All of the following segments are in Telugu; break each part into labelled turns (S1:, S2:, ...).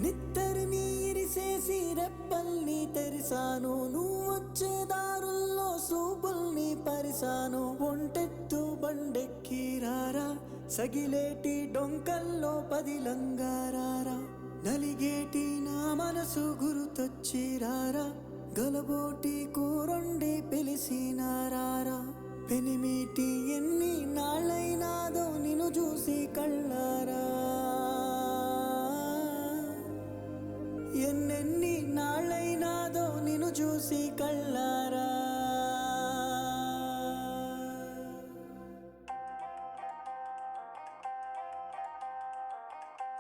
S1: నిత్తరిని ఇరిసేసి రెప్పల్ని తెరిసాను, నువ్వు వచ్చే దారుల్లో సూపుల్ని పరిసాను. ఒంటెత్తు బండెక్కి రారా, సగిలేటి డొంకల్లో పదిలంగారారా. నలిగేటి నా మనసు గురుతొచ్చి రారా, గలబోటి కూరొండి పిలిసినారారా. పెనిమిటి ఎన్ని నాళ్ళైనాదో నిన్ను చూసి కళ్ళారా, ఎన్నెన్ని నాళ్ళైనాదో నిన్ను చూసి కళ్ళారా.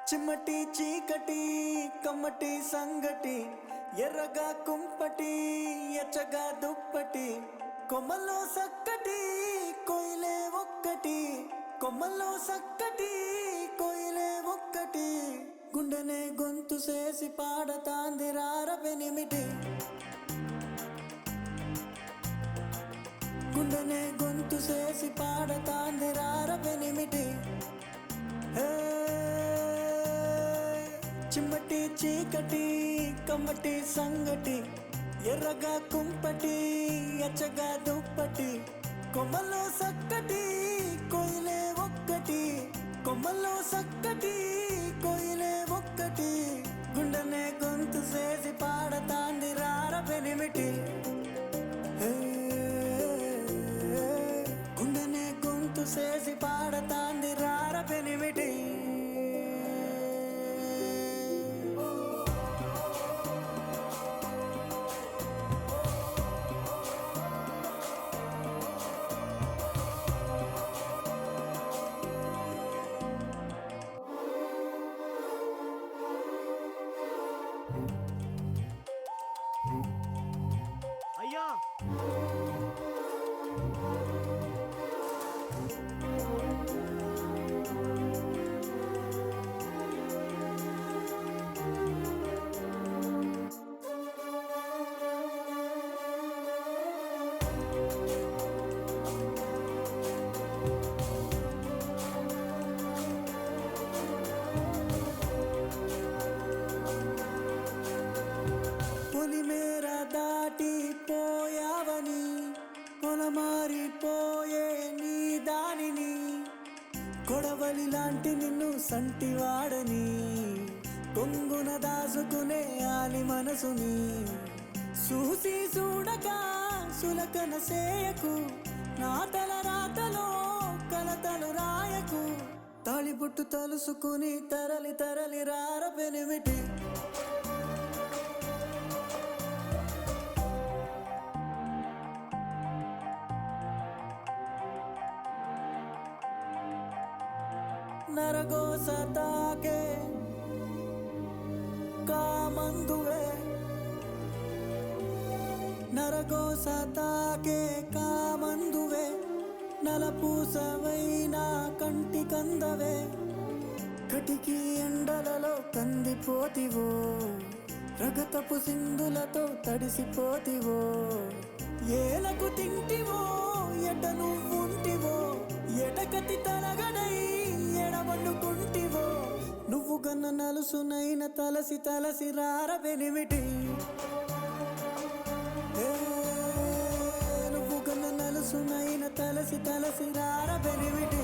S1: చిమ్మటి చీకటి కమ్మటి సంగటి, ఎర్రగా కుంపటి ఎచ్చగా దుప్పటి. కొమ్మల్లో సక్కటి కోయిలే ఒక్కటి, కొమ్మల్లో సక్కటి కోయిలే ఒక్కటి. గుండెనే గొంతు చేసి పాడతాంది రార పెనిమిటి, గుండెనే గొంతు చేసి పాడతాంది రార పెనిమిటి. చిమ్మటి చీకటి కమ్మటి సంగటి, ఎర్రగా కుంపటి ఎచ్చగా దుప్పటి. కొమ్మల్లో సక్కటి కోయిలే ఒక్కటి, కొమ్మల్లో సక్కటి కోయిలే ఒక్కటి. గుండెనే గొంతు చేసి పాడతాంది రార పెనిమిటి, గుండెనే గొంతు చేసి పాడతాంది రార పెనిమిటి.
S2: అయ్యా
S1: పొలిమేర దాటి పోయావని, పొలమారిపోయే నీ దానిని. కొడవలి లాంటి నిన్ను సంటివాడని, పొంగున దాసుకునే ఆలి మనసుని. చూసి చూడక సులకన సేయకు, నా తల రాతలో కలతలు రాయకు. తాళిబొట్టు తలుసుకుని తరలి తరలి రార పెనిమిటి, నరగోస తాకే కామందువే, నరగోస తాకే కామందువే. నలపూసవైనా కంటి కందవే, కటికి ఎండలలో కందిపోతివో, రగతపు సింధులతో తడిసిపోతివో. ఏలకు తింటివో ఎట నువ్వుంటివో, ఎటకతి తలగడై ఎడవన్నుకుంటివో. నువ్వు గన్న నలుసునైన తలసి తలసి రార పెనిమిటి, నువ్వు గన్న నలుసునైన తలసి తలసి రార పెనిమిటి.